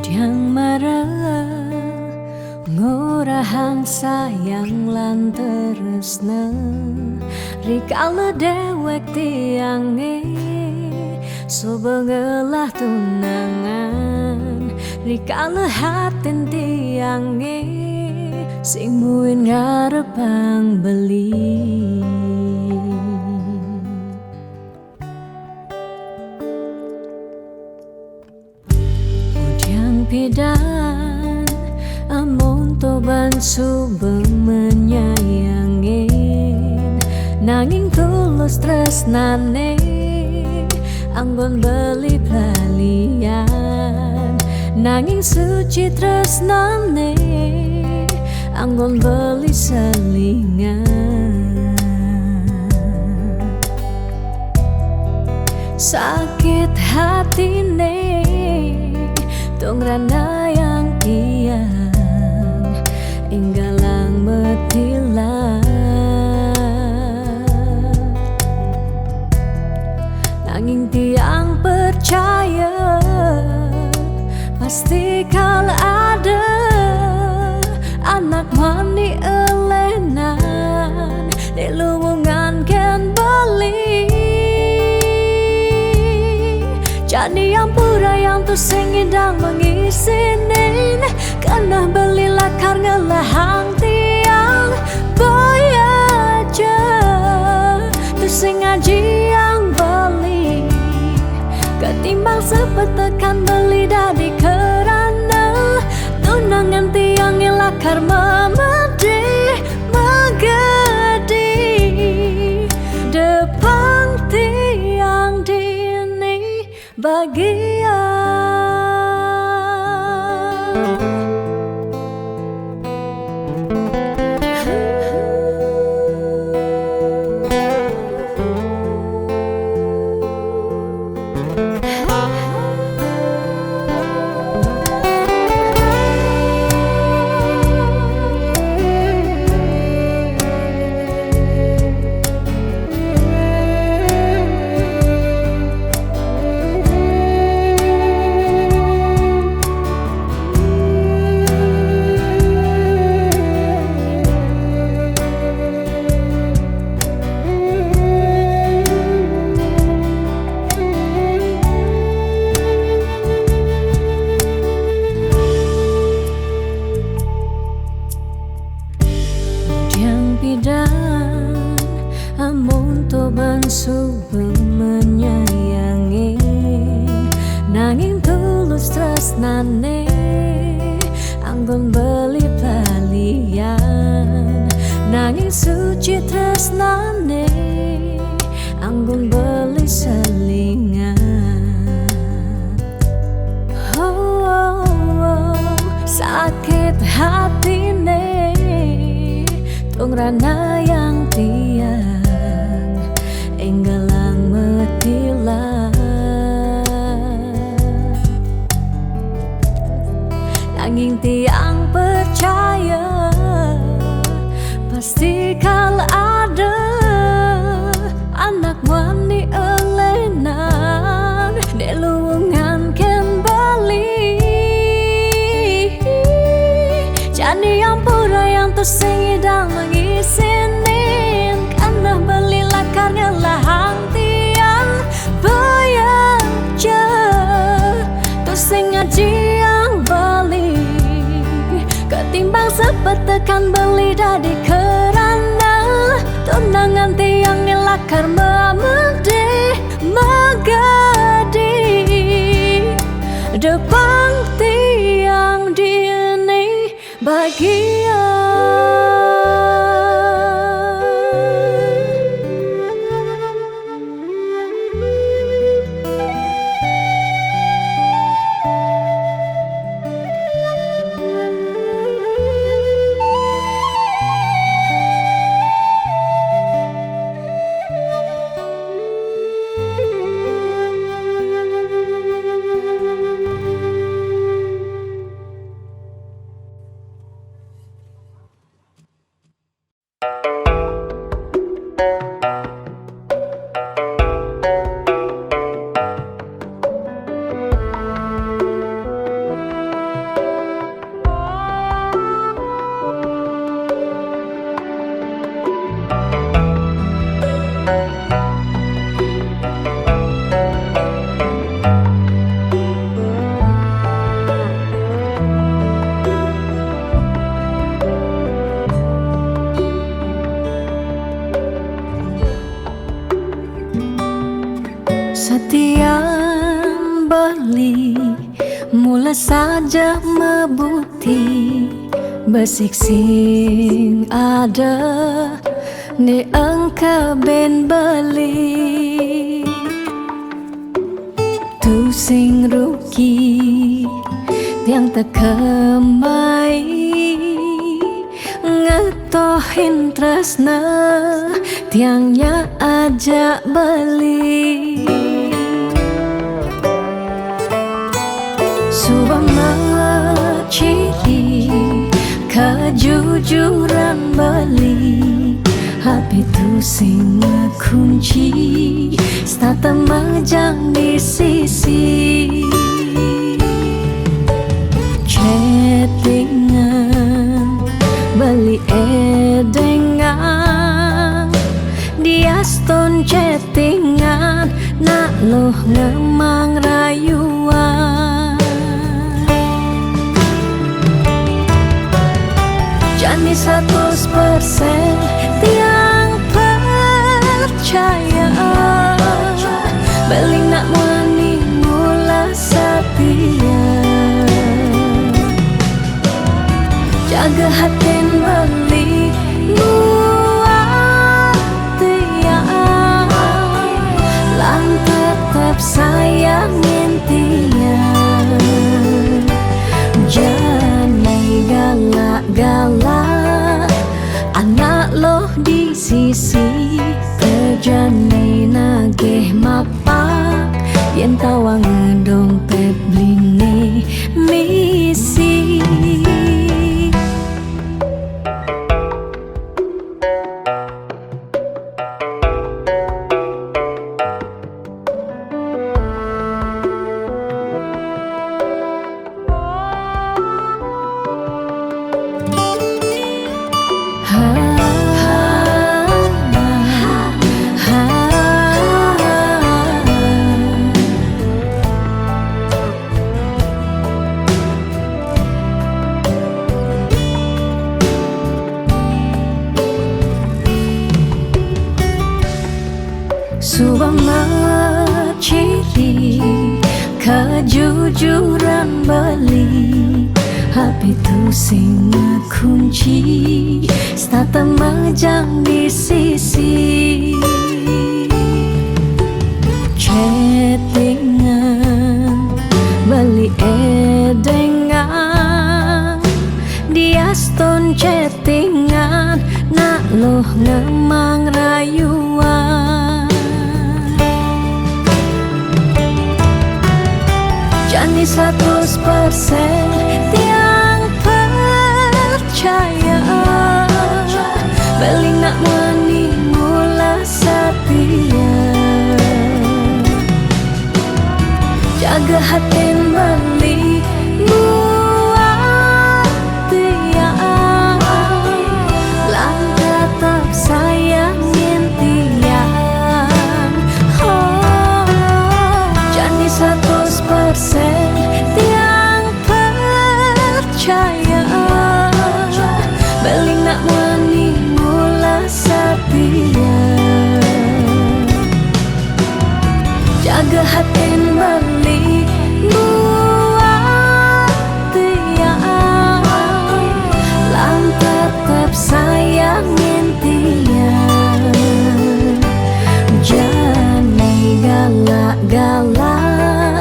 Yang marah ngurahang sayang lan tresna rikala dewek tiange sobengelah tunangan rikala hatin tiange sing muin ngarepang beli. Pidan amon toban subeng menyayangin nanging tulus tresnane anggon beli pelalian nanging suci tresnane anggon beli selingan. Sakit hatine tong rana yang tiang inggalang metilah nanging tiang percaya pasti kala ada anak mani elenan di luwungan ken bali. Jadi yang pura yang tu sengidang mengisinin karena belilah karena lahang tiang boy aja tu sengaji yang beli ketimbang sepetekan beli dari kerana tunangan tiang ilakar memedi megedi depan tiang dini bahagia. Pidan amon toban subeng menyayangi nanging tulus tresnane anggon beli palian nanging suci tresnane anggon beli selingan. Sakit hatine tong rana yang tiang enggalang metilah nanging tiang percaya pasti kala ada anak wani elenan di luwungan ken bali. Jadi yang pura yang tersengidang mengisinin karena belilah karena lahang tiang bayaja tersengaji yang beli ketimbang sepetekan beli dari kerana tunangan tiang nilakar memedi megadi depan tiang dini bahagia. Mula saja mebuti besik sing ada ni engkau ben beli tu sing rugi tiang tak kemai ngetohin tresna tiangnya ajak beli Subama ciri kejujuran beli Hati tu sing kunci Stata majang di sisi Chattingan beli edengan Dia stone chattingan Nak loh ngemang rayuan Jani 100% tiang percaya Beli nak wani mula setia Jaga hati beli buat tiang Lang tetap sayangin tiang Jangan galak-galak Anak loh di sisi Terjani nagih mapak Yen tawang dompet blingi misi Subama ciri kejujuran beli Hati tu sing kunci Stata majang di sisi Chattingan beli edengan Dia stone chattingan Nak loh ngemang rayuan Jani 100% tiang percaya Beli nak wani mula setia Jaga hati beli buat tiang Lang tetap sayangin tiang Jani 100% tiang percaya Beli nak wani mula setia Jaga hati beli buat tiang Lang tetap sayangin tiang Jangan galak-galak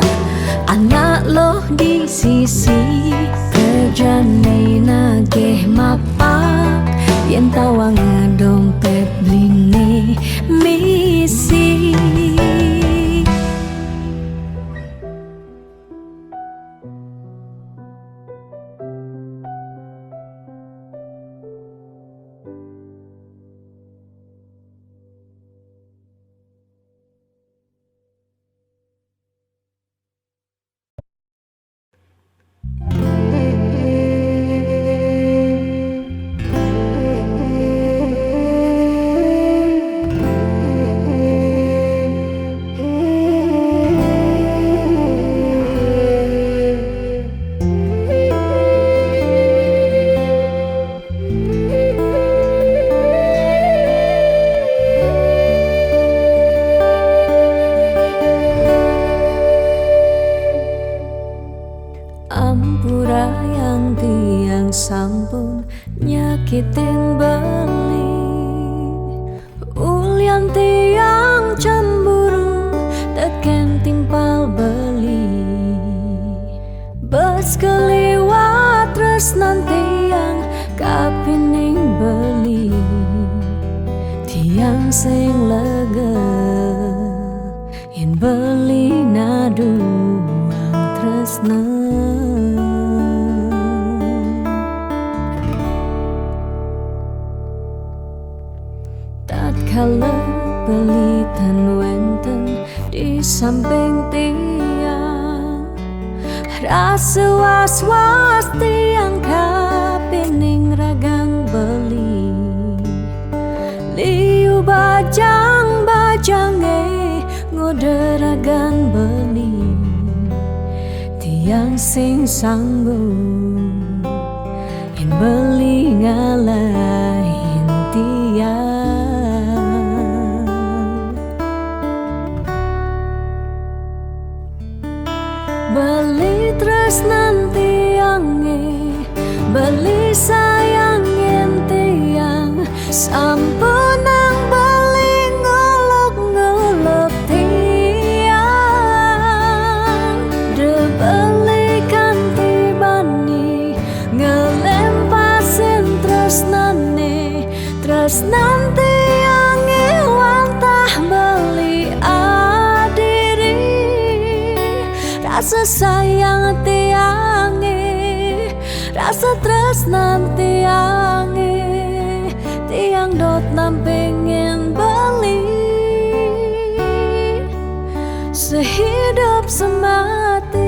Anak loh di sisi Terjani nagih mapak Yen tawang dompet blingi misi Ampura yang tiang sampun nyakitin beli, ulian tiang cemburu teken timpal beli. Bes keliwat tresnan tiang kapining beli, tiang sing lega yen beli naduang tresna. Tatkala pelitan wenten di samping tiang, rasa was-was tiang kapining ragang beli. Liu bajang-bajange ngoderagan beli, tiang sing sanggup yen beli ngalahin tiang. Beli tresnan tiange, beli sayangin tiang, sampunang beli ngolok-ngolok tiang. De beli kanti bani ngelempasin tresnane, tresnan tiange wantah beli adiri. Rasa sayang tiange, rasa tresnan tiange, tiang dot nampingin beli sehidup semati.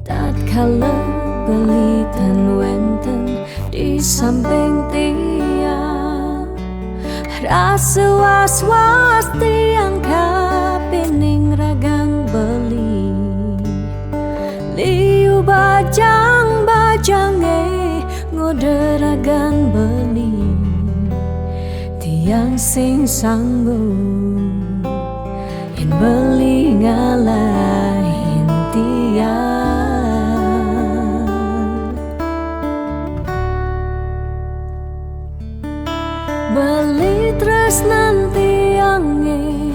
Tatkala pelitan wenten di samping tiang, rasa was-was tiang kapining ragang beli. Liu bajang-bajange ngoderagan beli, tiang sing sanggup yen beli ngalahin tiang. Beli tresnan tiange,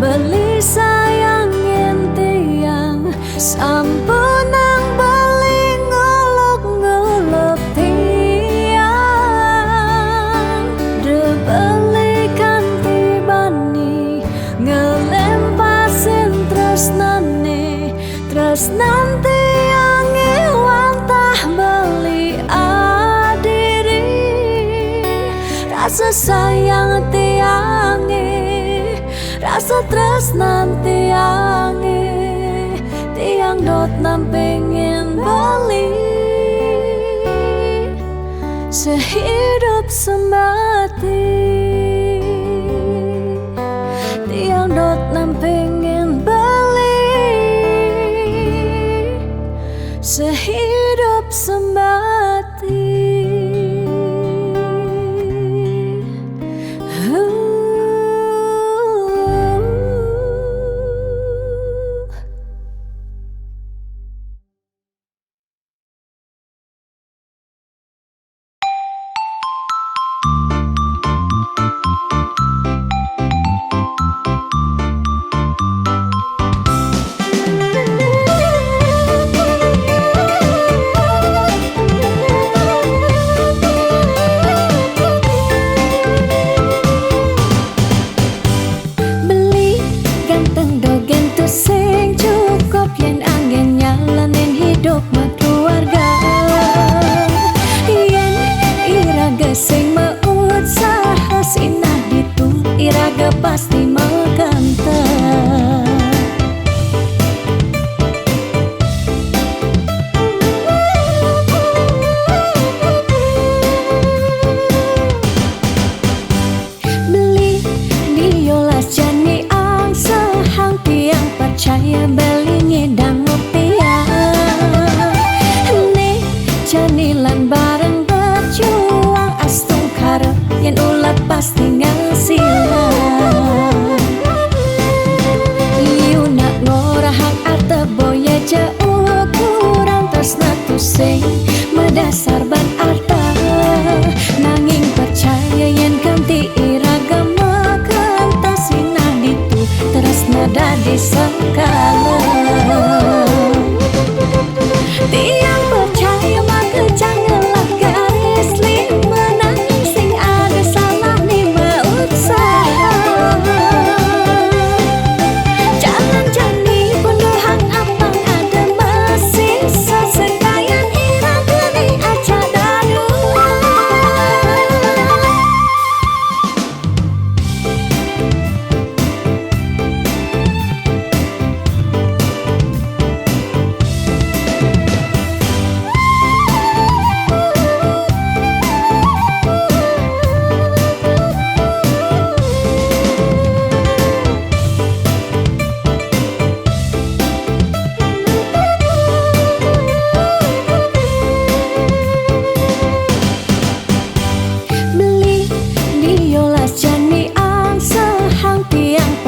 beli sayangin tiang, sampunang beli ngolok-ngolok tiang. De beli kanti bani ngelempasin tresnane, tresnan tiange wantah beli adiri. Rasa sayang tiange, rasa tresnan tiange, tiang dot nampingin beli sehidup semati. Tiang dot nampingin beli sehidup semati. percaya belingi dan ngopian. Nih janilan bareng berjuang astung karo yen ulat pasti ngasilan. Iu nak ngorahak arte boya jauh kurang tresna tusing medasar ban arta. Nanging percaya yen ganti iragama kentasina ditu tresna dadi sekala. Tiang percaya maka janganlah garis lima nanging sing ada salah lima usaha. Jalan jani penuhan apang ada masih sesekayan irang geni aja dadu.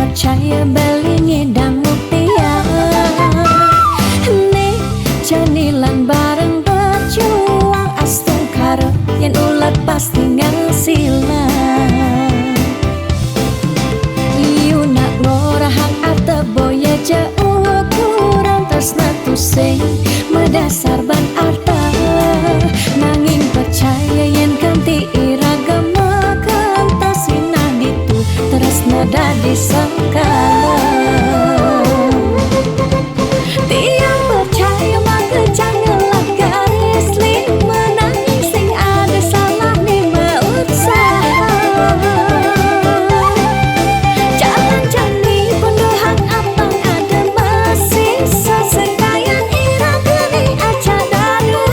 Percaya belingi dan ngopian. Nih janilan bareng berjuang astung karo yen ulat pasti ngasilan. Iu nak ngorahak arte boya jauh kurang tresna tusing medasar ban arta. Nanging percaya yen ganti iragama kentasina ditu tresna dadi sekala. Tiang percaya maka janganlah garis lima nanging sing ada salah lima usaha. Jalan jani penuhan apang ada masih sesekayan irang geni aja dadu.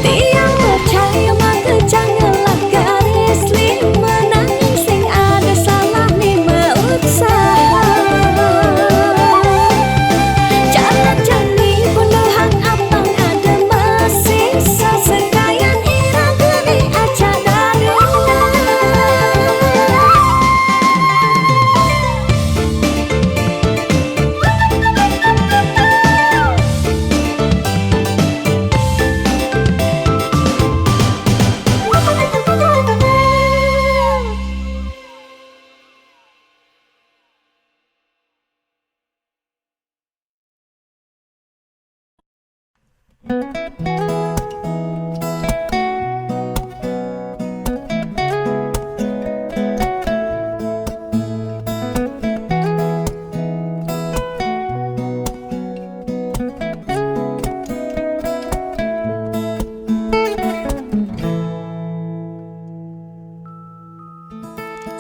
Tiang percaya maka janganlah garis lima nanging sing ada salah lima usaha. Jalan jani penuhan apang ada masih sesekayan irang geni aja dadu.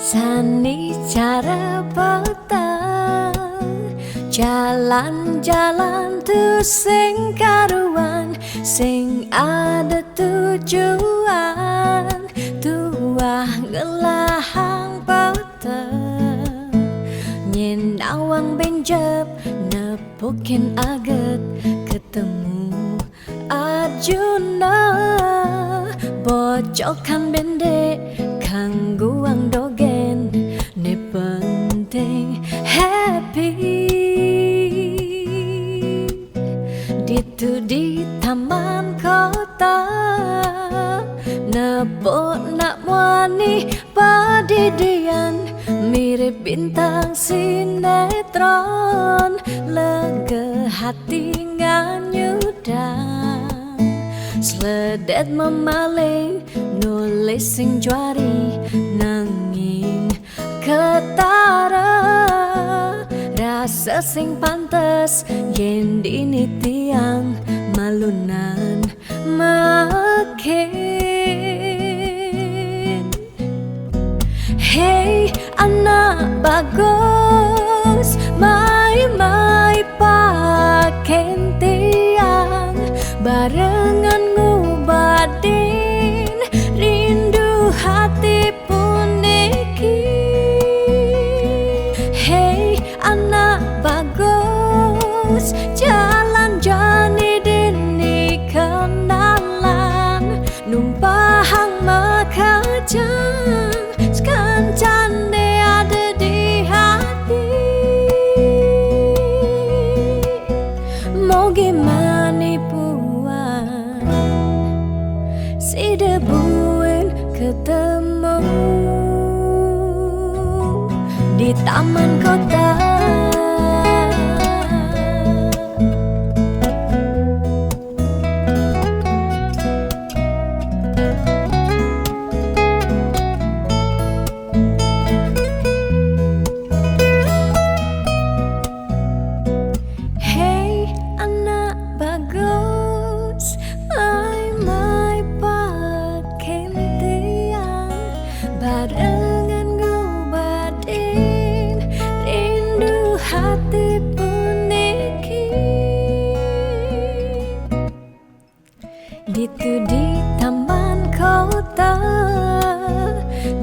Sani cara petang jalan-jalan tu sing karuan sing ada tujuan tuah ngelahang petang nyen awang benjep nepukin aget ketemu Arjuna bocokan bende kangguang dogen ne penting happy ditu di taman kota nebo nak wani padidian mirip bintang sinetron lega hati nganyudan sledet memaling nulis sing juari nanging ketara rasa sing pantes yen dini tiang malunan makin. Hey anak bagus mai paken tiang barengan ngubadin rindu hati pun iki. Hey di taman kota. Hey anak bagus, mai pakai tiang barengan ngobatin rindu hati puniki. Ditu di taman kota,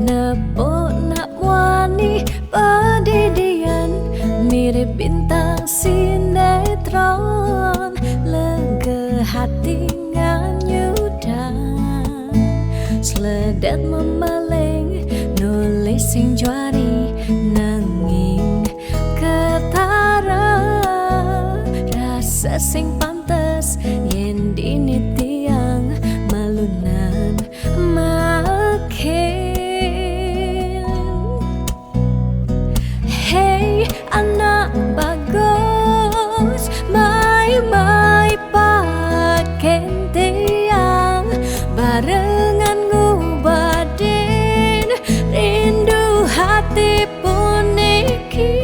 nepok nak wani padidian mirip bintang sinetron, lega hati nganyudan, sledet memeleng nulis sing juari nanging ketara, rasa sing pantes yen dini tiang malunan makin. Hey anak bagus, mai pakai tiang barengan ngubadin rindu hati puniki.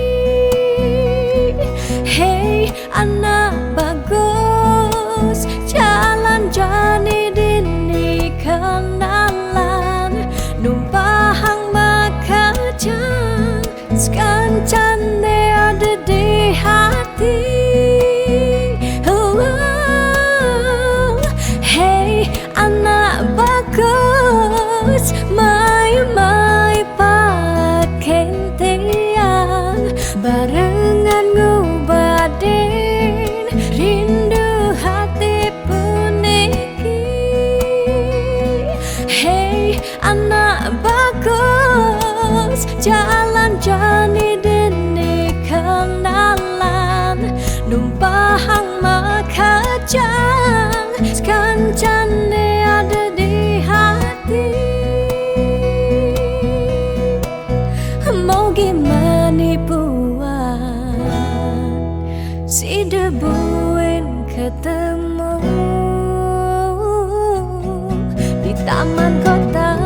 Hey anak bagus, jalan jani dini kenalan, numpahang makajang sekancane ada di hati. Hey anak bagus, mai pakai tiang barengan ngubadin rindu hati puniki. Hey anak bagus, jalan jani dini kenalan, numpahang makajang sekancane ada di hati. Mau gimana buat si debuin ketemu di taman kota.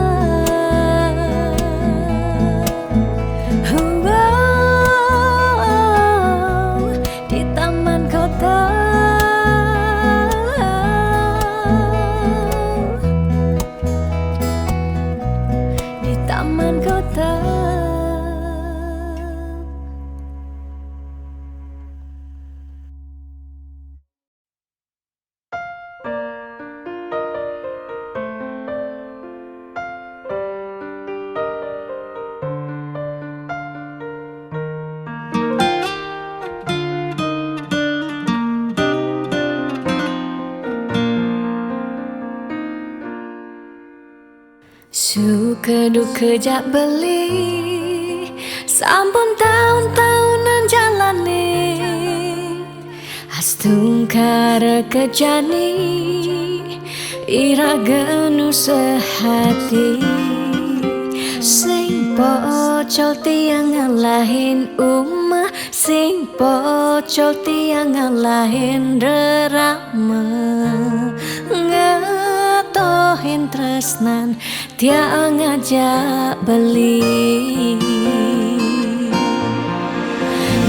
Di taman kota. Di taman kota. Suka duka jak beli, sampun tahun-tahunan jalani, astungkara kejani, iragenu sehati. Sing pocol tiang ngalahin umah, sing pocol tiang ngalahin rerama, ngatohin tresnan tiang ngajak beli.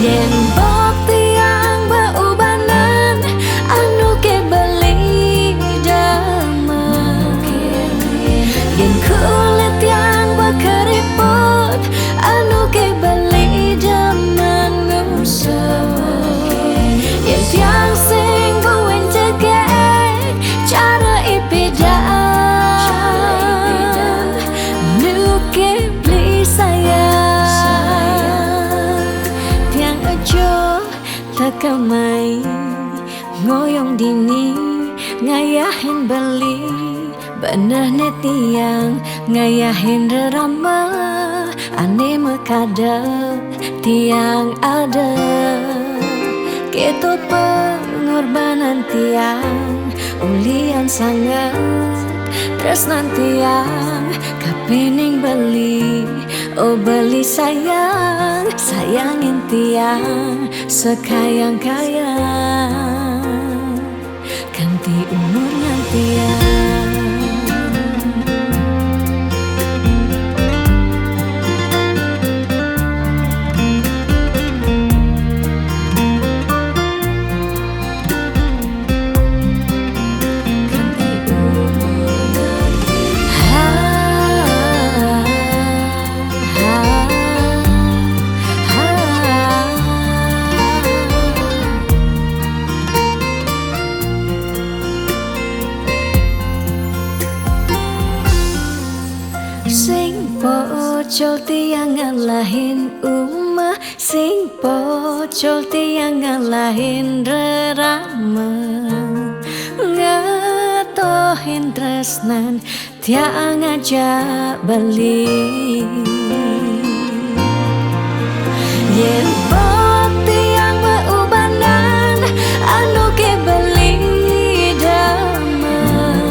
Yen bok tiang beubanan anu ke beli damai, yen kulit tiang bekeriput anu ke beli zaman usah, yen tiang sing kuwen cegek cara ipidan nu ke beli sayang. Tiang aja tekamai ngoyong dini ngayahin beli, benah tiang ngayahin rerama, ane mekadep tiang ada. Keto pengorbanan tiang ulian sangat tresnan tiang kapening beli Oh beli sayang, sayangin tiang sekayang-kayang, ganti umurnya tiang. Sing pocol tiang ngalahin umah, sing pocol tiang ngalahin rerama, ngatohin tresnan tiang aja beli. Yen pot tiang beubanan anu ke beli damai,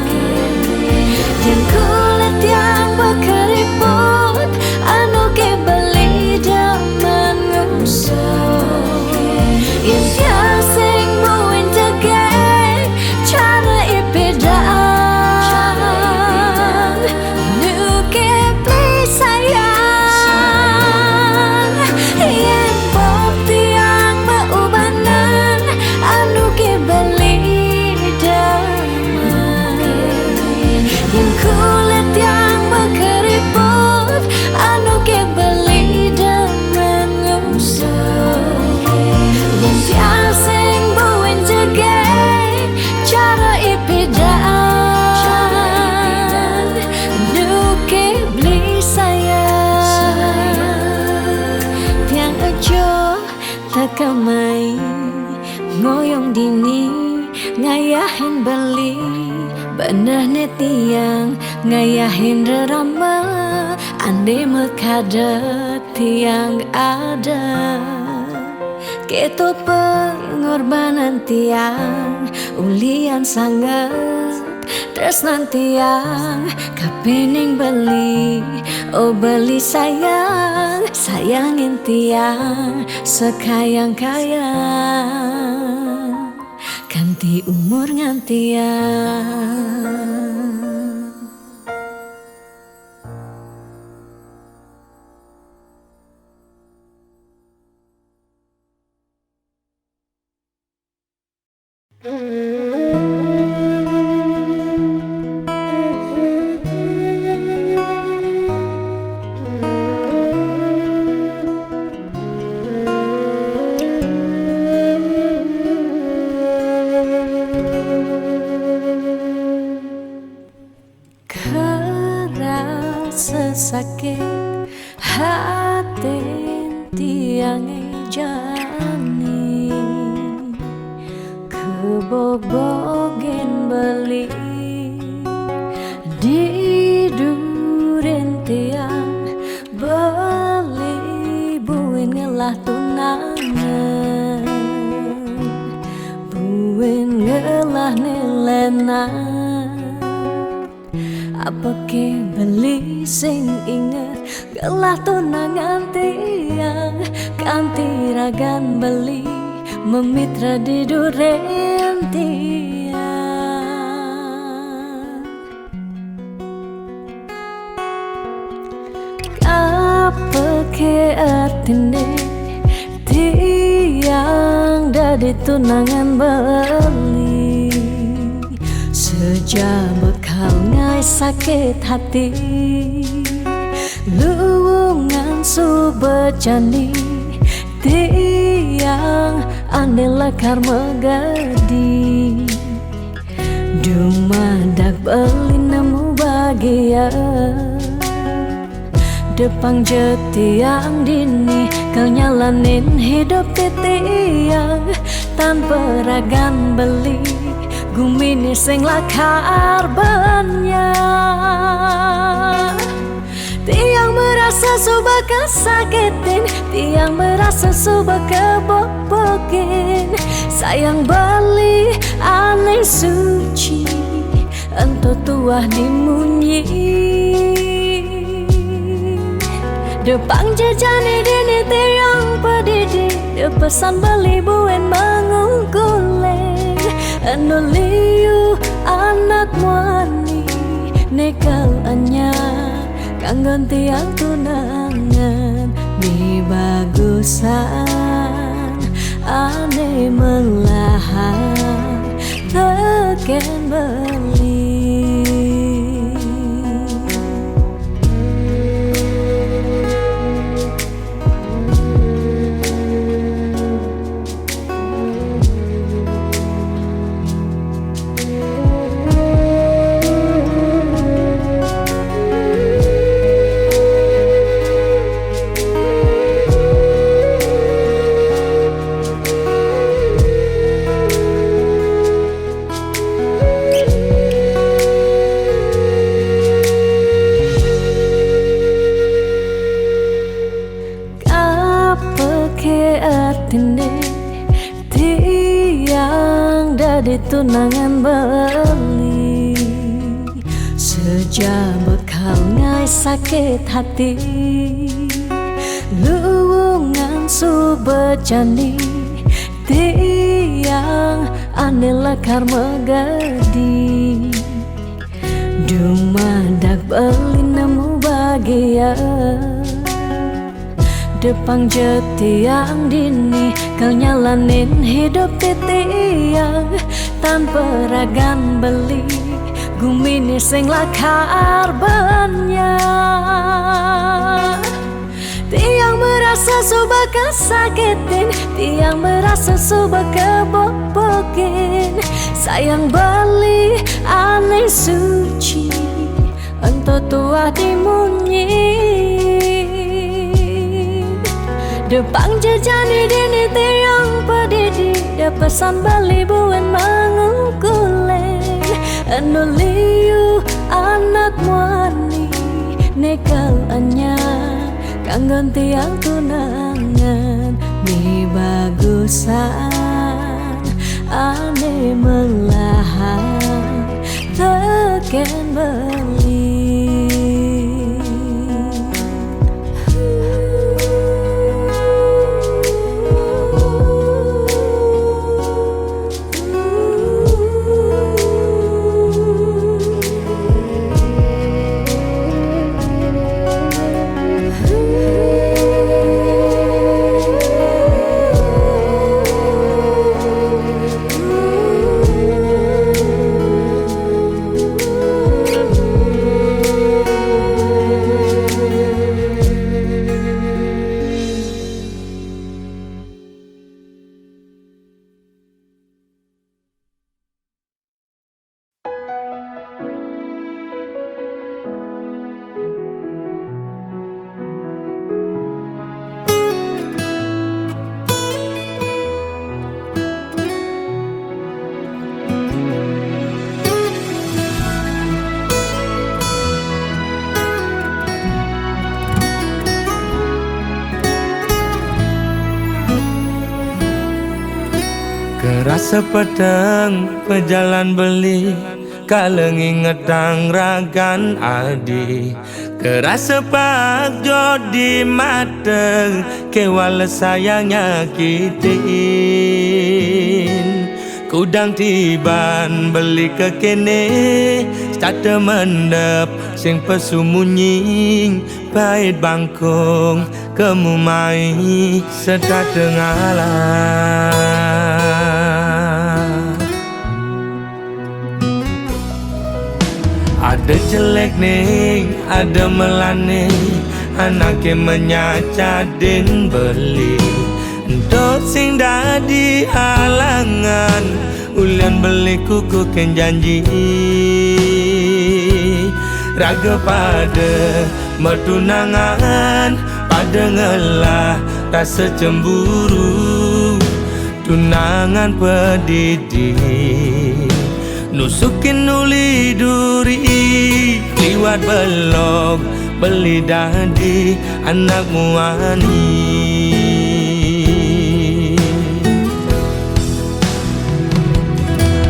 yen kulit tiang keriput anu ke beli daman ngusok, yen sing buin tegek cara ipedang nu ke beli sayang. Yen pop tiang beubanan anu ke beli damai, yen kulit tiang keriput anu ke beli daman ngusok, yen sing buin tegek cara ipedang nu ke beli sayang. Tiang aja takamai ngoyong dini ngayahin beli, bener tiang ngayahin rerama, ande mekadet tiang ada. Keto pengorbanan tiang ulian sangat tresnan tiang kapening beli. Oh beli sayang, sayangin tiang sekayang-kayang, ganti umur ngantiang. Kerasa sakit hati tiang jani, kebobogen beli didurin tiang beli buin ngelah tunangan, buin ngelah nilenan. Apa ke beli sing inget gelah tunangan tiang, ganti ragan beli memitra di duren tiang. Apa ke artine tiang dari tunangan beli, sejak bekal ngai sakit hati, luwungan subecani tiang ande lekar megadi, dumadak beli nemu bahagia. Depang jetiang dini kau nyalanin hidup tiang, tanpa ragan beli gumini sing lakar banyak. Tiang merasa subah kesakitin, tiang merasa subah kebobokin. Sayang beli aneh suci, ento tuah dimunyi. Depan jejani dini tiang pedidi, pesan beli buen mengungkuleng. Anuliu anak muani nekal anyar kanggon tiang tunangan. Di bagusan ane melahan teken beli. Tiang dari tunangan beli sejak bekal ngai sakit hati luwungan subejani tiang ane lekar megadi dumadak beli nemu bahagia Depang jetiang dini kau nyalanin hidup titiang tanpa ragan beli gumini sing lakar banyak. Tiang merasa suba kesakitin, tiang merasa suba kebobokin. Sayang beli aneh suci entah tua dimunyi. Depan jejani dini tiang pedidi, dia pesan beli buen mengungkuleng. Anuliu anak muani nekal anyar kanggon tiang tunangan. Mi bagusan ane melahan teken beli. Kerasa pedang pejalan beli kalengi ngedang ragan adi. Kerasa pak jodi mateng kewala sayang nyakitin. Kudang tiban beli ke kene starte mendep sing pesumunying pahit bangkong kemumai sedang tengalah. Ada jelek nih, ada melane, anaknya menyacadin beli. Untuk sing dadi halangan, ulian beli kuku ken janji. Raga pada mertunangan, pada ngelah rasa cemburu. Tunangan pedidi nusukin uli duri, liwat belok beli dadi anak muani.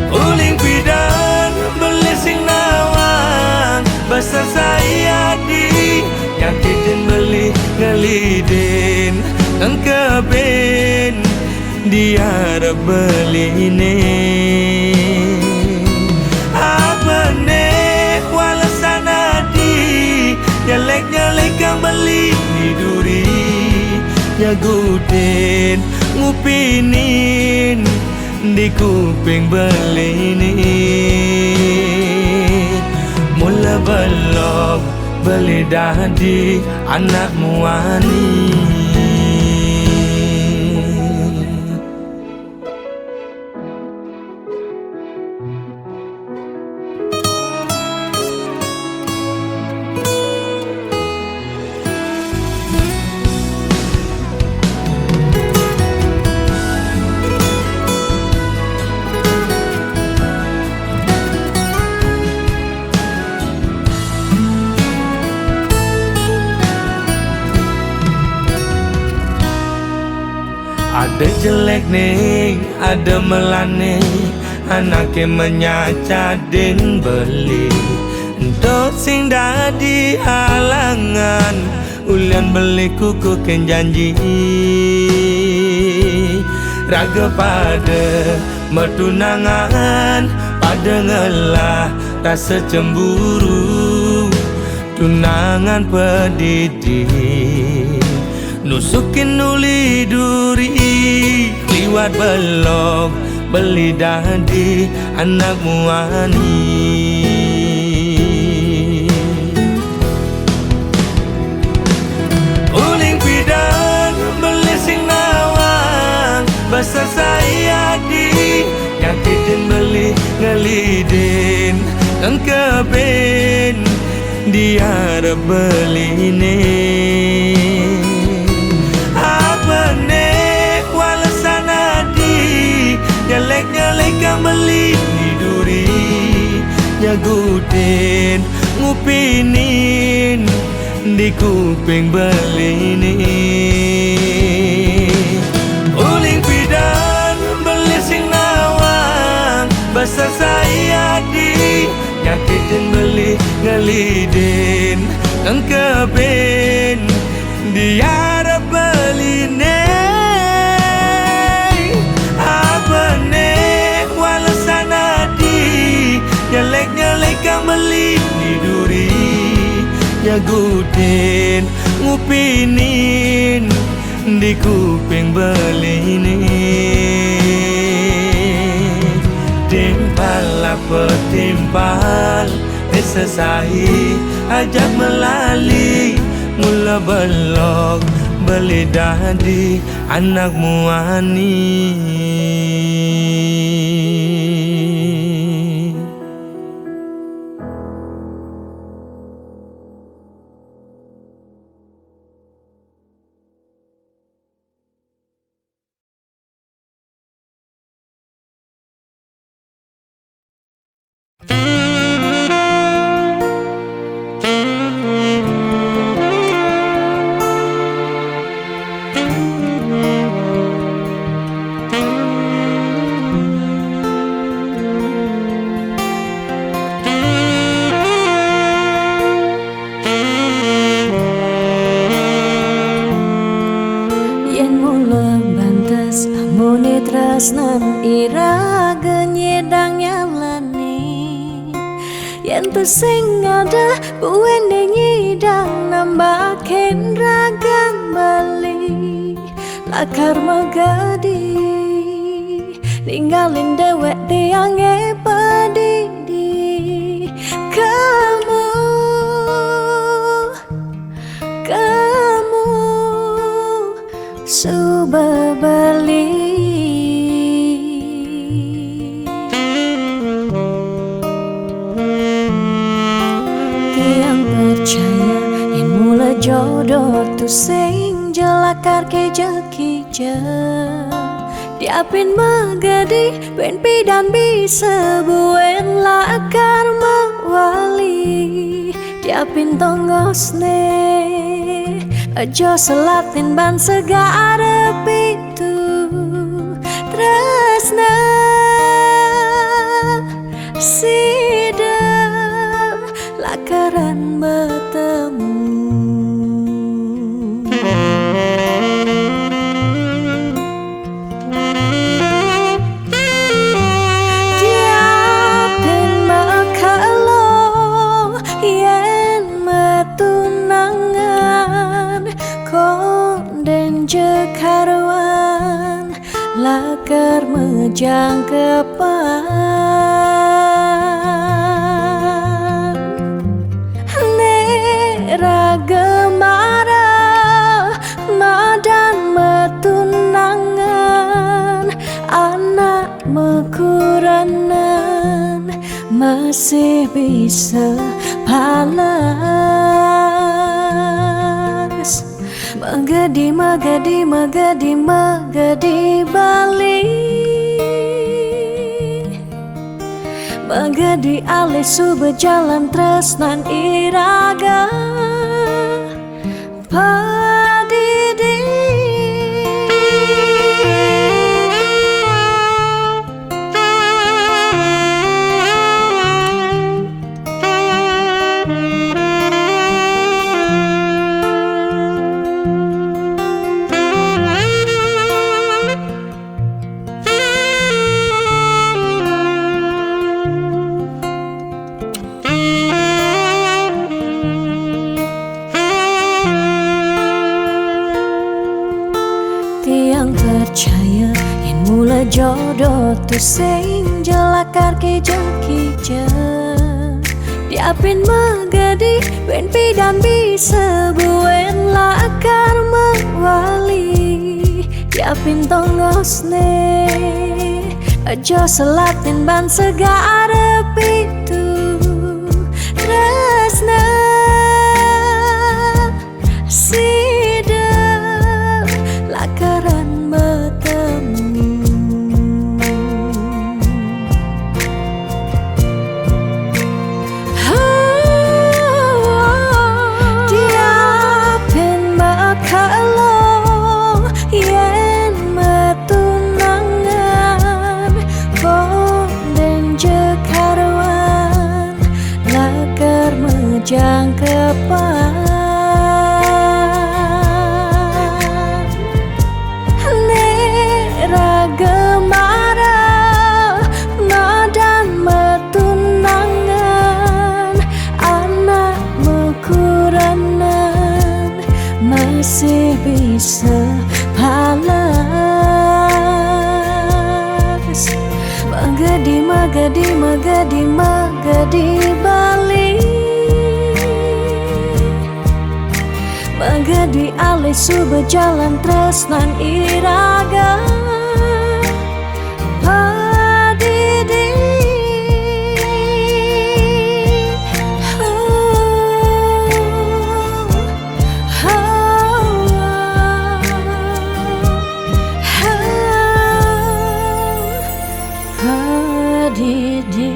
Uling pidan beli sing nawang besar saya di nyakitin beli dia beline apa ne walasana di nyelek kang beli di duri nyaguten ngupinin di kuping beline mula belok beli dadi anakmu ani. Ada jelek nih, ada melane, anaknya menyacadin beli. Untuk sing dadi halangan, ulian beli kuku ken janji. Raga pada mertunangan, pada ngelah rasa cemburu. Tunangan pedidi nusukin uli duri liwat belok beli dadi anakmu ani. Uling pidan beli sing nawang basa saya di nyakitin beli ngelidin engkebin dia beline nyelek kang beli di duri nyaguten ngupinin di kuping beline uling pidan beli sing nawang basa saya di nyakitin beli ngelidin engkebin dia beline nyelek kang beli di duri nyaguten ngupinin di kuping beline timpal apa timpal esesai ajak melali mula belok beli dadi anakmu ani. Tresnan iraga nyedang nyalani yen sing ada buwene nyidang nambahin ragang bali lakar magadi ninggalin dewek tiange padidi kamu suba bali jodoh tu sing jelakar ke jekija diapin magadi ben pidan bisa buen lakar mawali diapin tongosne aja selatin ban segara pitu tresna sida lakaran bertemu. laker mejang kepan nera gemara madan metunangan anak mekuranan masih bisa palas Magadi, magadi, magadi, magadi Bali Magadi alih sube jalan tresnan iraga Padidi Tiang percaya yang mula jodoh tu sing jelakar ke jekija Diapin magadi ben pidam bisa buen lakar mewali Diapin tongos ne aja selatin ban segara pitu Resna lakaran bertemu Diapin makalong yen metunangan Bonden jekarwan lakar mejang kepan Gemara madan metunangan anak mekuranan masih bisa palas Magadi, magadi, magadi, magadi Bali Magadi alih sube jalan tresnan iraga Padidi Padidi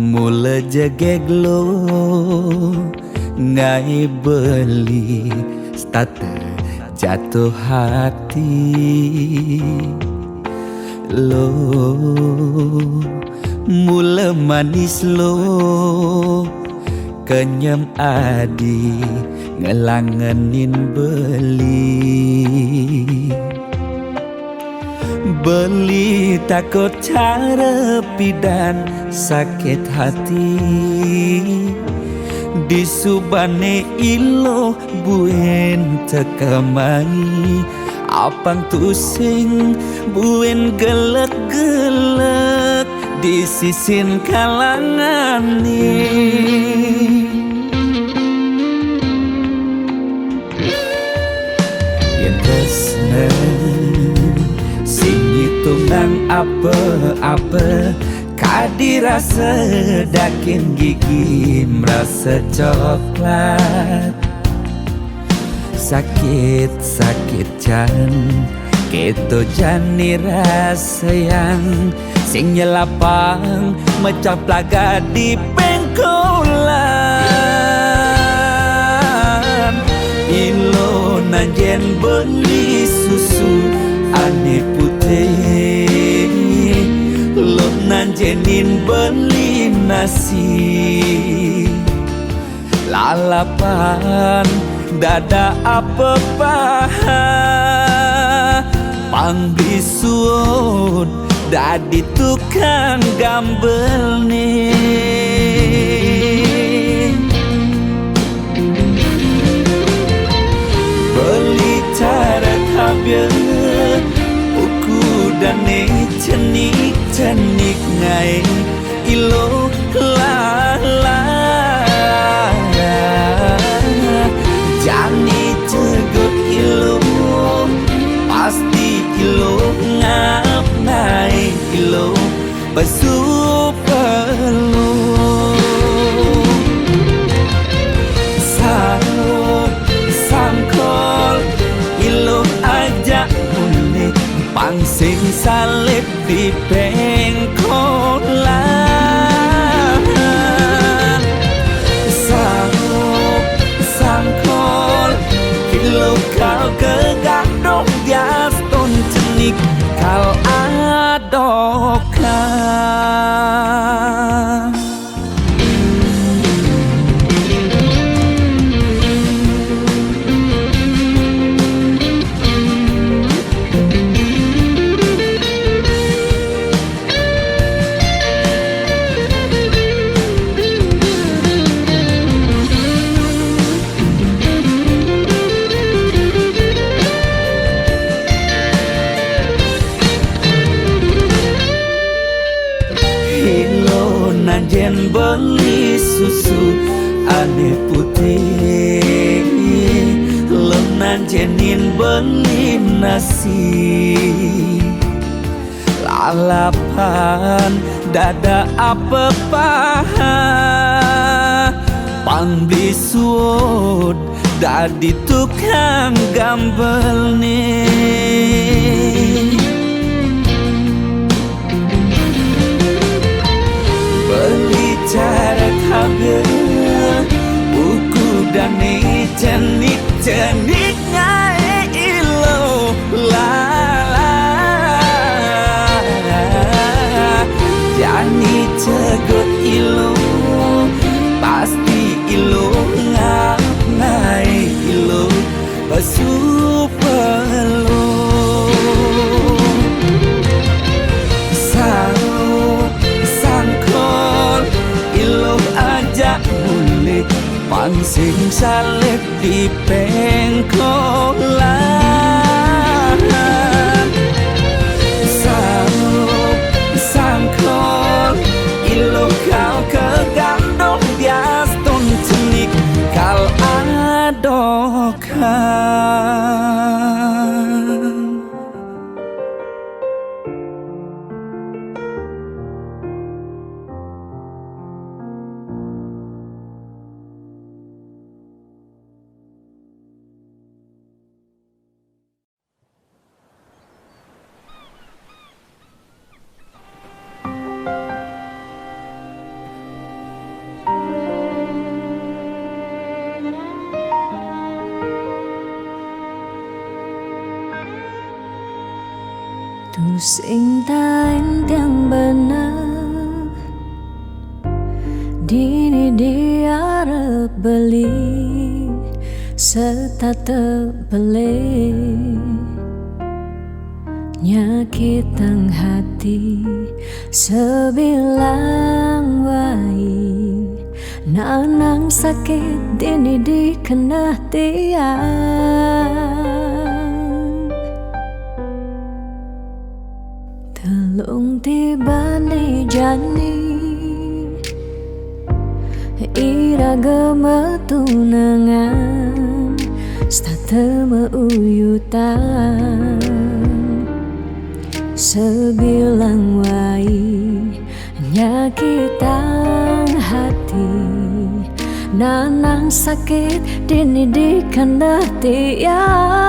Mula jegeg lo ngai beli starter jatuh hati lo mula manis lo kenyam adi ngelangenin beli takut cara pidan sakit hati disubane ilo buen tekamai apang tusing buen gelek-gelek di sisin kalangan ni yang tresna tunang apa-apa kadirasa dakin gigi merasa coklat sakit-sakit can Keto jani rasayang sing nyelapang mecah plaga di pengkolan. Ilo nanjen beli susu ane putih, lo nanjenin beli nasi. Lalapan dada apa paha pangbisuun dadi tukang gambel nih. Beli cara tabir uku dan cenik ngai ilo lala jani cegot ilo pasti ilo ngap naik ilo basuh perlu sangkol ilo ajak unik pangsing salib di pengkolan. Sangkol ilo kau kegadok dias ton cenik kal adokan. Nanjen beli susu ane putih, lo nanjenin beli nasi. Lalapan dada apa paha pangbisuun dadi tukang gambel nih. Beli cara tabir buku dan cenik ngai ilo lala jani cegot ilo pasti ilo ngap ngai ilo basuh perlu pangsing salib di pengkolan. Sangkol ilo kau kegandong bias ton cenik kal adokan. Tu sing tain tiang benar dini dia beli serta terbeli nyakitang hati sebilang wai nanang sakit dini dikena tiang. Telung tiba ni jani ira gemetunangan stata meuyutan sebilang wai nyakitang hati nanang sakit dini dikena tiang.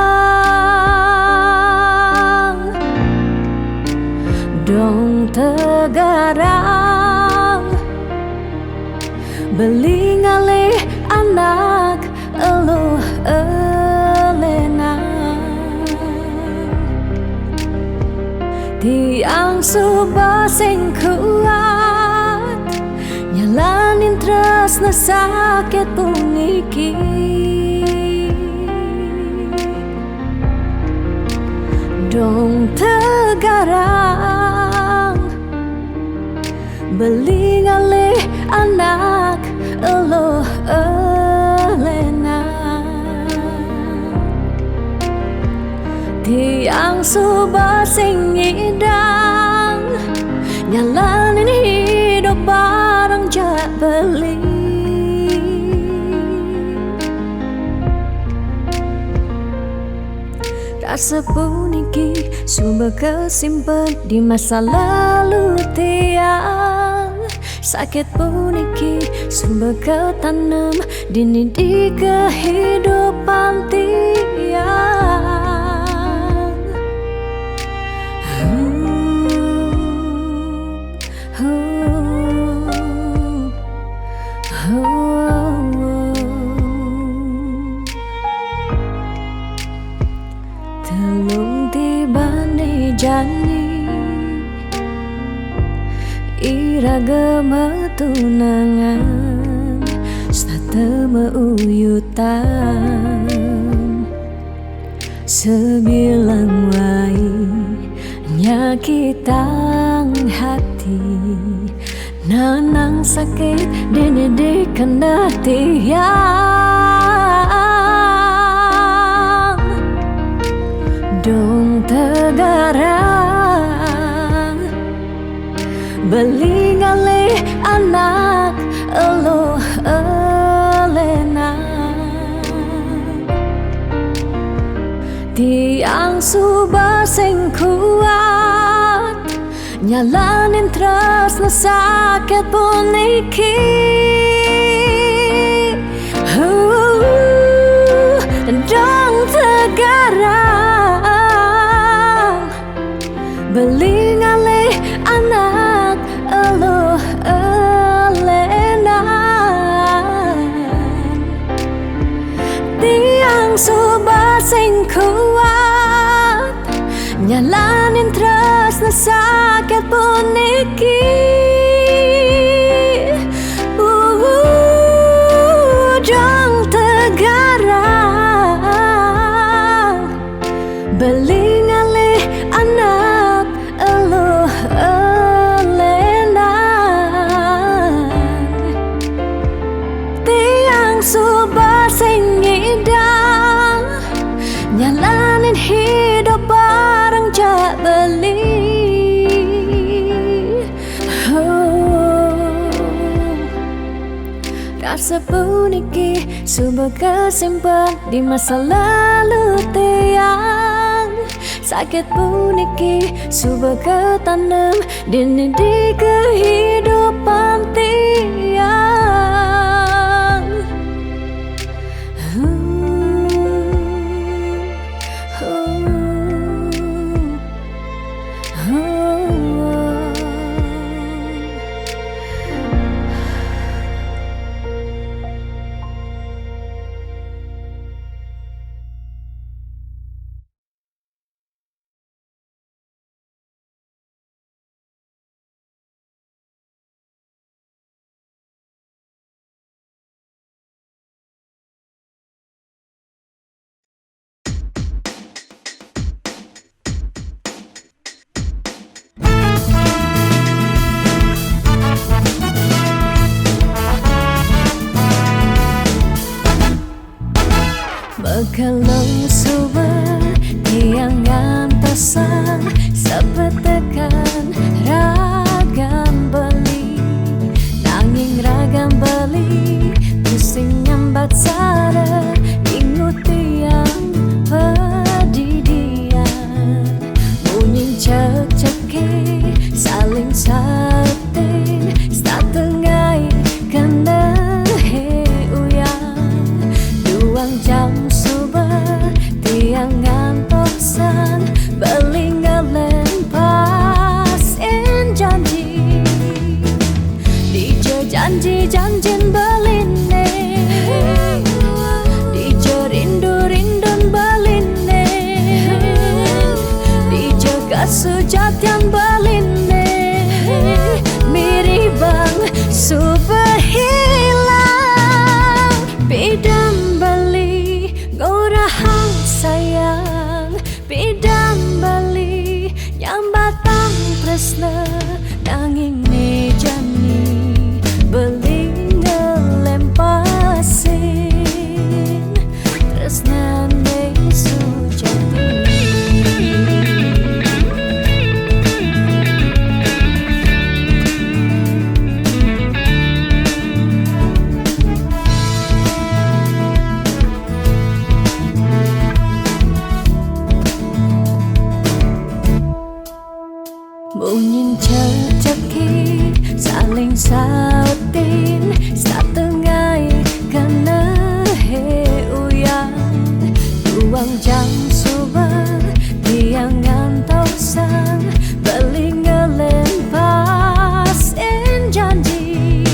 dong tegarang beli ngalih anak eluh elena tiang suba sing kuat nyalanin tresna sakit puniki dong tegarang beli ngalih anak eluh elena tiang suba sing ngidang nyalanin hidup bareng jak beli rasa puniki suba kesimpan di masa lalu tiang sakit puniki suba ketanam dini di kehidupan tiang telung tibane jani iragama tunangan satema uyutan sebilang wai nyakitang hati nanang sakit dini di kendati yang dong tegarang beli ngalih anak eluh elena tiang suba sing kuat nyalanin tresna sakit puniki dong tegarang beli ngalih anak eluh elena tiang suba sing kuat nyalanin tresna sakit puniki dong tegarang beli ngalih anak eluh elena tiang suba sing ngidang nyalanin hidup bareng jak beli rasa puniki suba kesimpan di masa lalu tiang sakit puniki suba ketanam dini di kehidupan tiang Kalau suba tiang antasan sepetekan ragam beli nanging ragam beli pusing nyambat sara ingut tiang pedidian bunyi cek-ceki saling satin setengai kena he uyang duang jam tiang ngantosan belingga lempar janji-janjin beline, Dija rindu-rindun beline, Dija kasujatian beline, miribang subhilang, Pidam bali gorahang sayang, Pidam bali nyambatang tresna nanging nejani beli ngelempasin tresnane sujati. Bunyin ceceki saling sautin satengai kena he uyang tuang jam subah tiang ngantau sang beli ngelempasin janji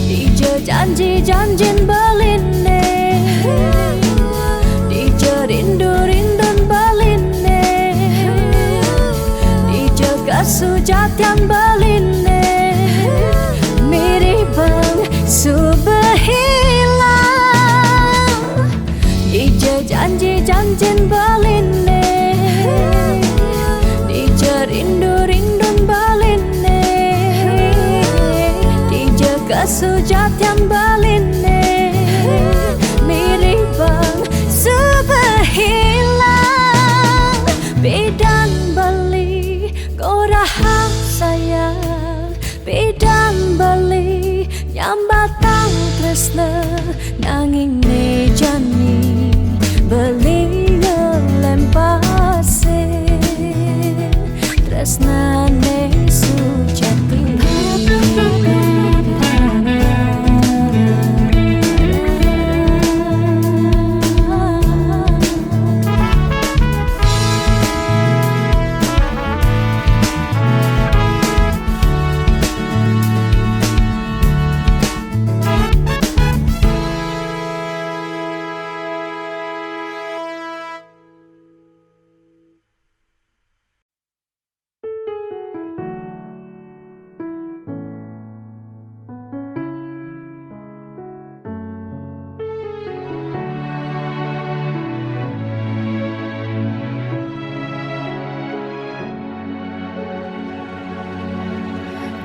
Dija janji-janjin beline, Dija rindu-rindun beline, Dija kasujatian beline, miribang subhilang, Dija janji-janjin beline, Dija rindu-rindun beline, Dija kasujatian beline, miribang subhilang, Bidan beli gorahang sayang, Bidan beli nyambatang tresna nanging nejani beli ngelempasin tresnane sujati.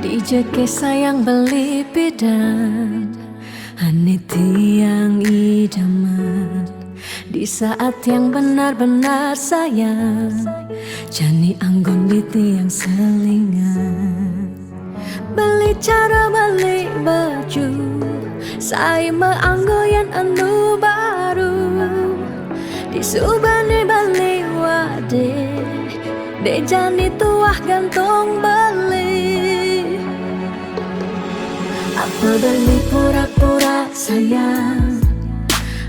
Dija ke sayang beli bidan Ane tiang idaman di saat yang benar-benar sayang, jani anggon di tiang selingan. Beli cara beli baju, saya meanggoyan anu baru. Di subane beli wade, de jani tuah gantong beli. Apa beli pura-pura sayang,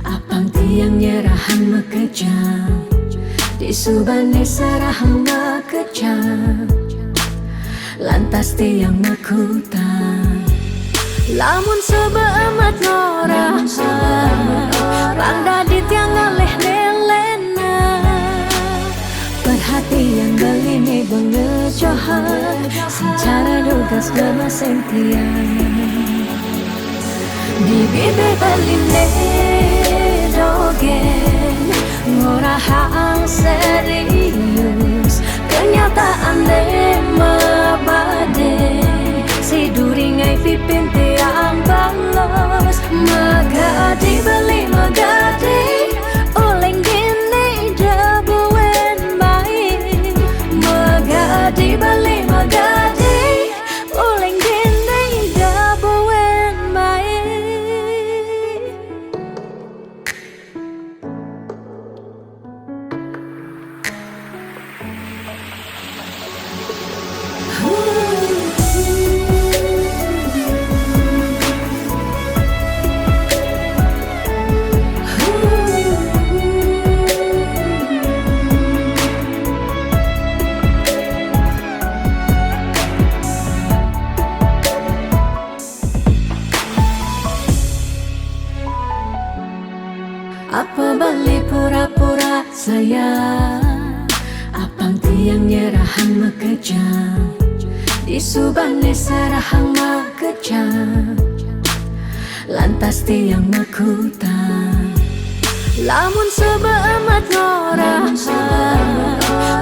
apang tiang nyerahan mekejam. Di subane serahan mekejam, lantas tiang mekutan. Lamun sebeemat norahan, rangda di tiang ngaleh nelena. Perhatian beli nih bengejohan, secara dugas gemaseng tiang. Di bibir beli dogen, ngorahang serius. Kenyataan mabade, si duringai pipin tiang balos. Magadi beli magadi, oleng gini dabuen baik. Magadi beli magadi, oleng gini dabuen baik. Pebeli pura-pura sayang, apang tiang nyerahan mekejang, di subane serahang mekejang, lantas tiang mekutang. Lamun sebeemat ngorah,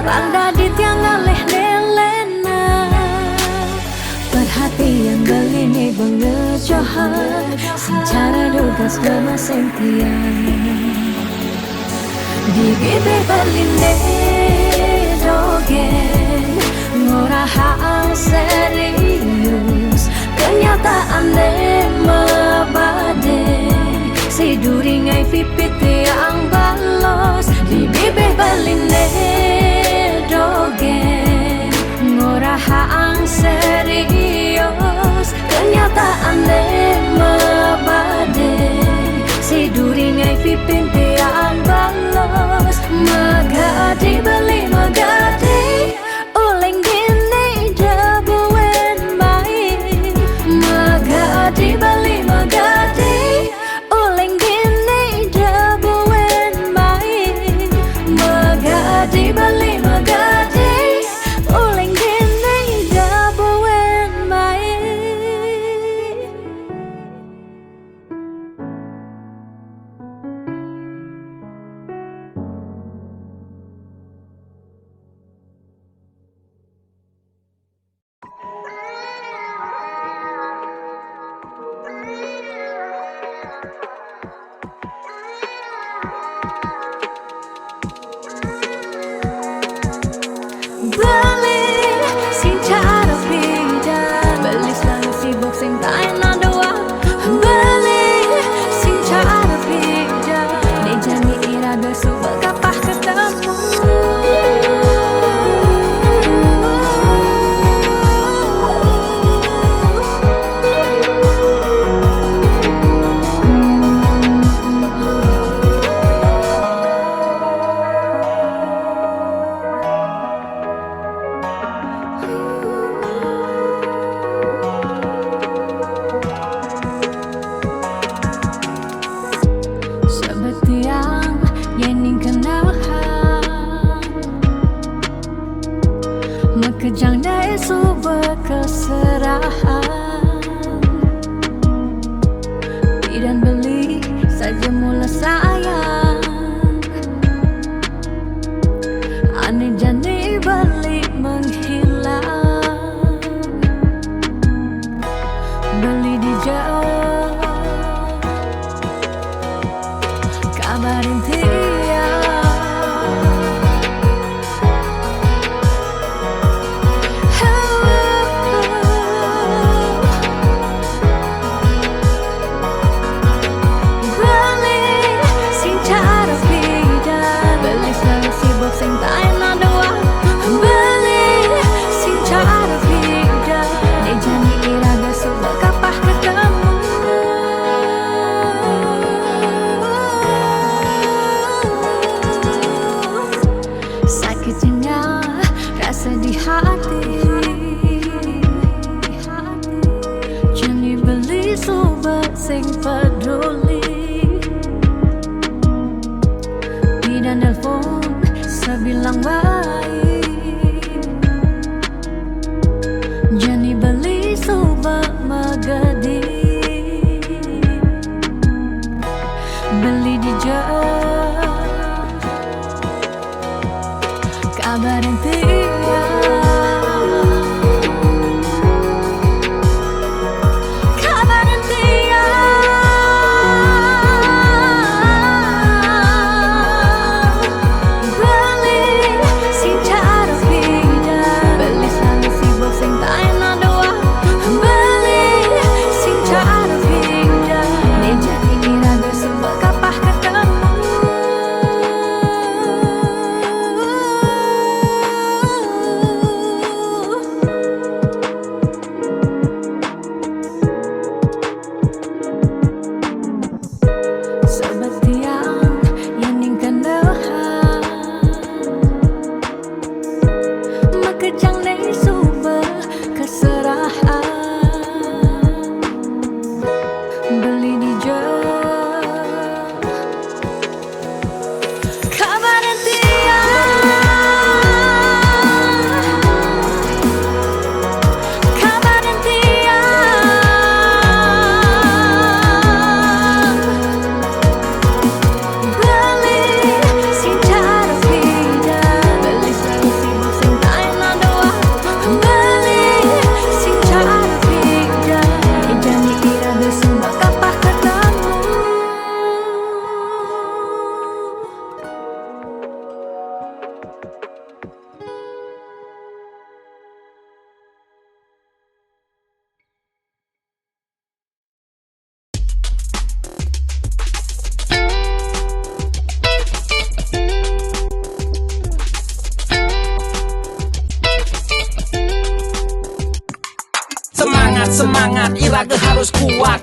randa di tiang ngaleh nelena, perhatian beli nih bengejohan, secara dugas gemaseng tiang. Di bibir beline dogen, ngorahang serius, kenyataan mabade, si duringai pipit yang balos. Di bibir beline dogen, ngorahang serius, kenyataan mabade, si duringai pipit yang balos. Magadi beli magadi, uling gini jabuen baik. Magadi beli magadi, uling gini jabuen baik. Magadi beli magadi, uling gini jabuen baik. Beli sing cara bidan, beli selalu sibuk sing tak enak doang. Beli sing cara bidan, dia janji irada subak kapah ketemu. Sebetiang yening kenahan, mekejang dai subak keserahan. Bidan beli saja mula sayang, aneh jani balik menghilang. Beli di jauh, kabarin tiang. Beli sing cara bidan, beli selalu sibuk sing tak enak doang. Beli sing cara bidan, dia janji irada subak kapah ketemu. Sakitnya rasa di hati, jani beli sobat sing peduli. Bidan nelfon sebilang baik, jani beli sobat magadi, beli di jauh, kabarin tiang. Kabarin tiang. Beli sing cara bidan, beli selalu sibuk sing tak enak doang. Beli sing cara bidan, dia jadi irada subak kapah ketemu. Sebetiang yening kenahan, mekejang dai subak keserahan. Beli di jauh, harus kuat.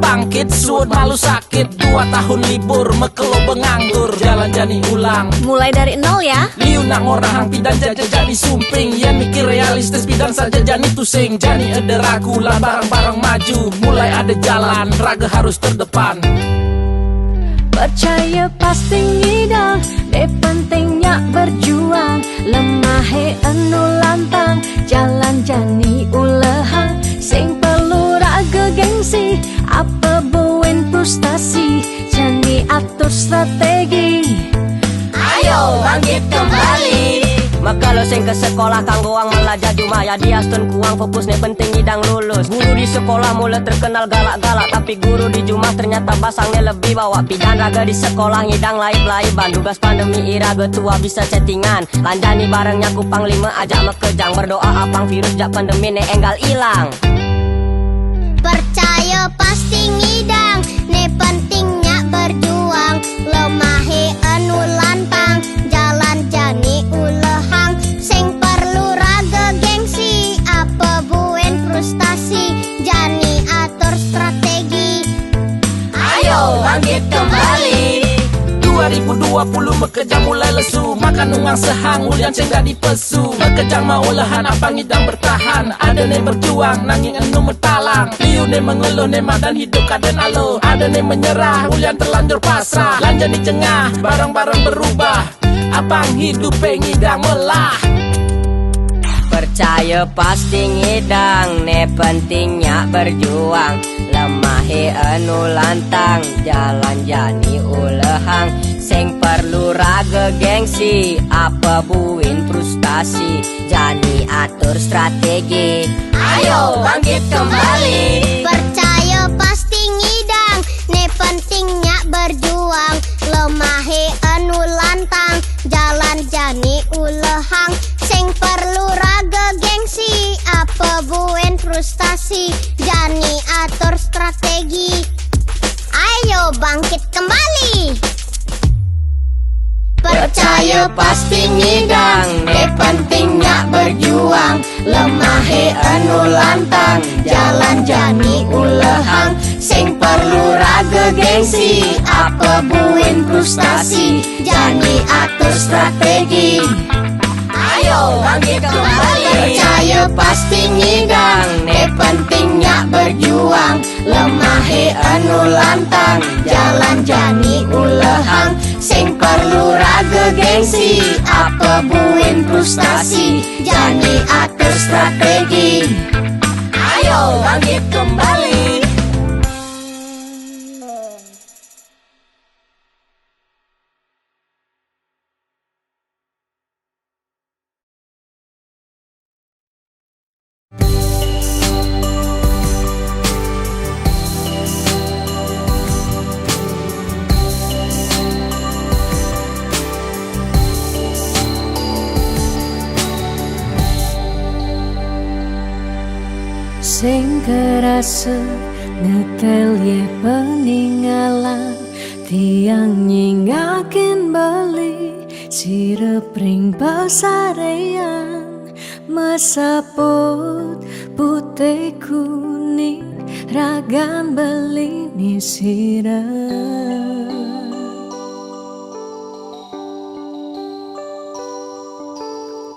Bangkit suut malu sakit. 2 tahun libur mekelo benganggur. Jalan jani ulang Mulai dari nol ya. liu nak ngorang pidan jaja jadi sumping. Yang mikir realistis pidan saja jani tusing. Jani ada ragu lah bareng-bareng maju. Mulai ada jalan raga harus terdepan. Percaya pasti ngidang, deh pentingnya berjuang. Lemah anu lantang, jalan jani ulehang. Sing perlu raga gengsi, apa buin frustasi. Jani atur strategi, Ayo bangkit kembali. Maka lo sing ke sekolah kanggo ang belajar cuma ya dia stun kuang fokus nih penting ngidang lulus. Guru di sekolah mulai terkenal galak-galak, tapi guru di Jumat ternyata pasangnya lebih bawa. Pidan raga di sekolah ngidang laib-laiban. Tugas pandemi iraga tua bisa chattingan. Lanjani barengnya ku panglima ajak mekejang. Berdoa apang virus jak pandemi ne enggal ilang. Percaya pasti ngidang, ne pentingnya berjuang. Lemahe anu lantang, jalan jani ulehang. Sing perlu raga gengsi, apa buen frustasi. Jani atur strategi, Ayo bangkit kembali. 2020 mekejang mulai lesu. Makan ungang sehang ulian cengga di pesu. Mekejang mau lahan apa ngidang bertahan. Ada ne berjuang nanging enu metalang. Liu ne mengeluh ne madan hidup kaden alo. Ada ne menyerah ulian terlanjur pasrah. Lanjut di cengah bareng-bareng berubah. Apang hidup ngidang melah. Percaya pasti ngidang, ne pentingnya berjuang. Lemahe anu lantang, jalan jani ulehang. Sing perlu raga gengsi, apa buin frustasi. Jani atur strategi, ayo bangkit kembali. percaya pasti ngidang, ne pentingnya berjuang. Lemahe anu lantang, jalan jani ulehang. Sing perlu raga gengsi, apa buen frustasi. Jani atur strategi, ayo bangkit kembali. Percaya pasti ngidang, ne pentingnya berjuang. Lemahe anu lantang, jalan jani ulehang. Sing perlu raga gengsi, apa buin frustasi. Jani atur strategi, ayo bangkit kembali. Percaya pasti ngidang, ne pentingnya berjuang. Lemahe anu lantang, jalan jani ulehang. Sing perlu raga gengsi, apa buin frustasi. Jani atur strategi, ayo bangkit kembali. Sing kerasa ngetel ye peninggalan. Tiang nyingakin bali sirepring pasarean. Mesaput putih kuning ragan beli ni sirah.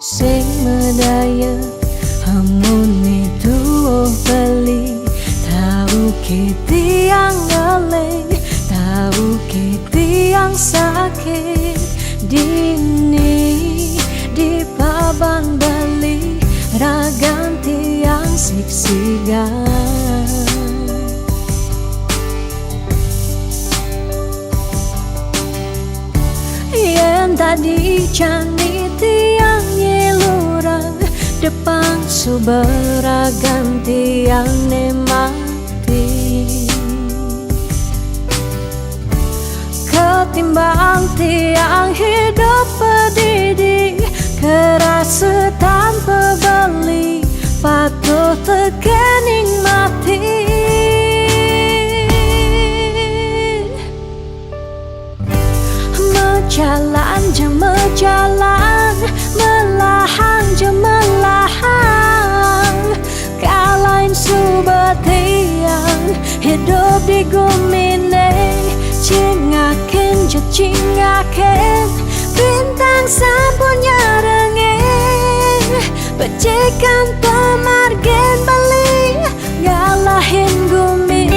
Sing medaya hamune tuo beli. Tahu kiti yang galeng, tahu kiti yang sakit. Dini di paban beli ragan tiang siksigan. Yang tadi cani tiang nyelurang depan suberagan tiang ne mati. Ketimbang tiang hidup pedidi kerasa tanpa beli patuh tekening mati. Mejalan je mejalan, melahang je melahang. Kalain subatiang di gumine cingaken jo cingaken bintang sampun nyarengin becikan pemargen bali ngalahin gumi.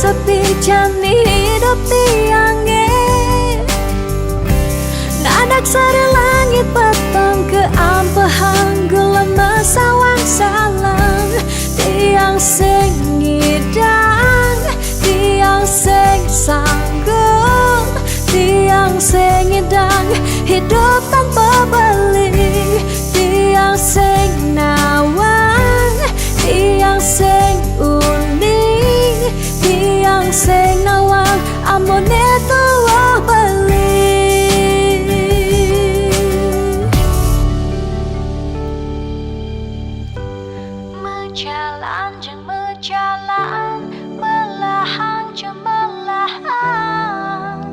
Sepi jani hidup tiangnya nadak sari langit petang ke ampehan gulama sawang salang tiang sing ngidang tiang sing sanggup tiang sing ngidang hidup tanpa beli tiang sing nawang tiang sing uning tiang sing nawang amone tuwa bali. Mejalan jeng mejalan melahan jeng melahan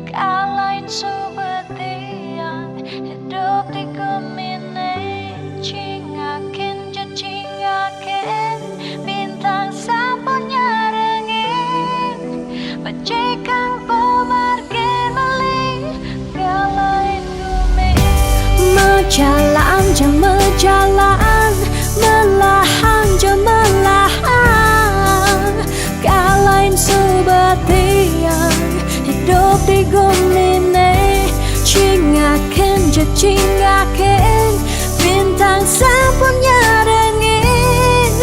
kalain subetian hidup di gemine cingaken jeng cingaken bintang sampun nyarengin becikan pemargen bali kalain gumi. Mejalan jeng mejalan melahan jeng melahan kalain subatian hidup di gumine cingaken jeng cingaken bintang sampun nyarengin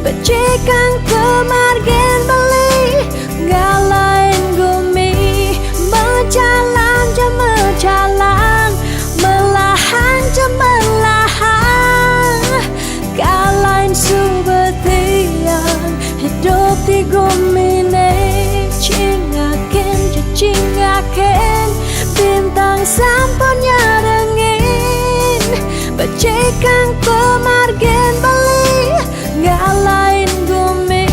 becikan pemargen bali ngalain gumi. Mejalan jeng mejalan melahan jeng melahan kalain subetian hidup di gumine cingaken jeng cingaken bintang sampun nyarengin becikan pemargen bali ngalain gumi.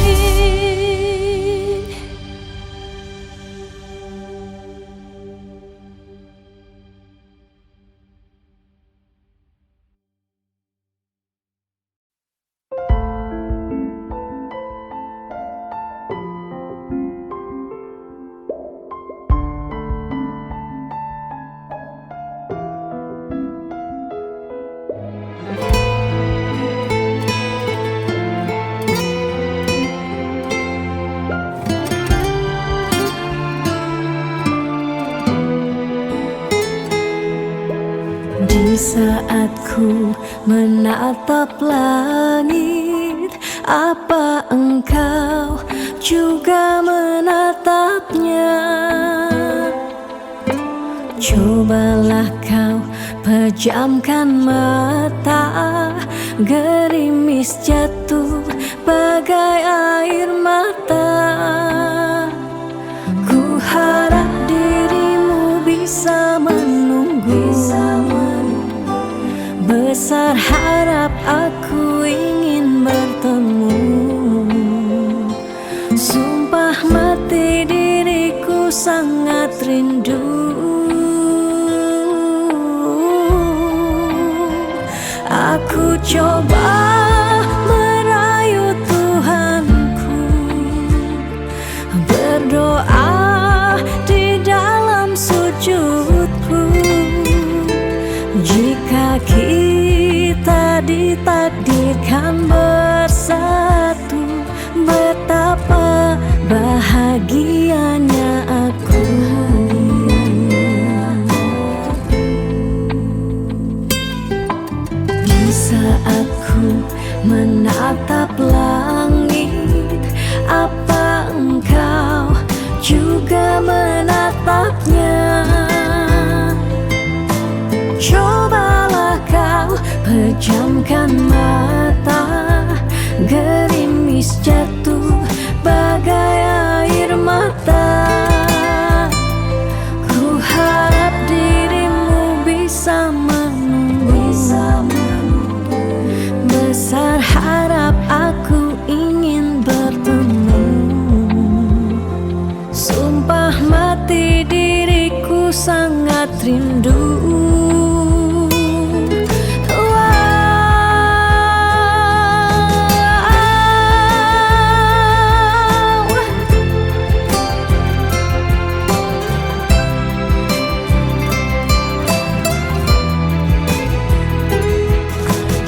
Di saat ku menatap langit, apa engkau juga menatapnya? Cobalah kau pejamkan mata, gerimis jatuh bagai air mata. Ku harap dirimu bisa menunggu. Besar harap aku ingin bertemu. Sumpah mati diriku sangat rindu. Aku coba merayu Tuhanku, berdoa di dalam sujudku. Jika kita ditakdirkan bersatu, betapa bahagianya aku. Di saat ku menatap langit, apa engkau juga menatapnya? Cobalah kau pejamkan mata, gerimis jatuh bagai air mata. Sumpah mati diriku sangat rindu.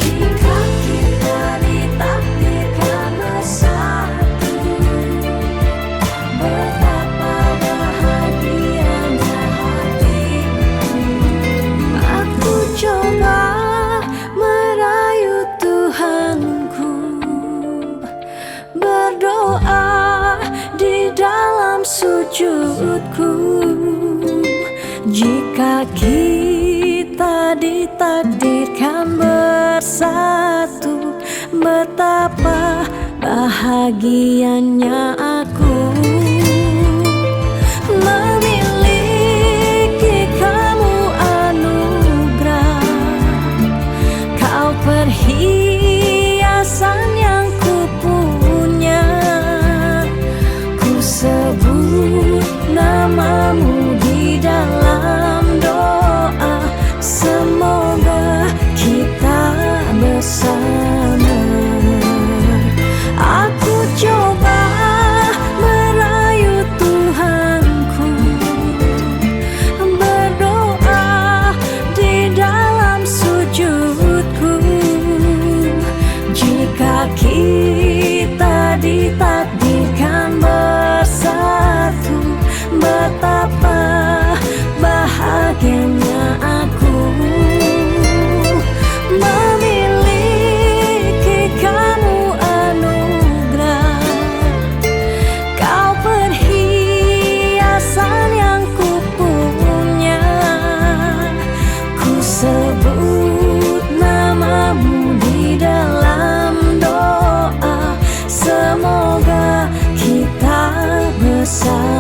Jika kita ditakdirkan bersatu, betapa bahagianya hatiku. Aku coba merayu Tuhanku, berdoa di dalam sujudku. Jika kita ditakdirkan bersatu, betapa bahagianya aku memiliki kamu anugerah. Kau perhiasan yang ku punya. Ku sebut namamu di dalam doa, semoga kita bersama. Aku coba merayu Tuhanku, berdoa di dalam sujudku. Jika kita ditakdirkan bersatu, betapa bahagianya aku memiliki kamu anugerah. Kau perhiasan yang ku punya. Ku sebut namamu di dalam doa, semoga kita bersama.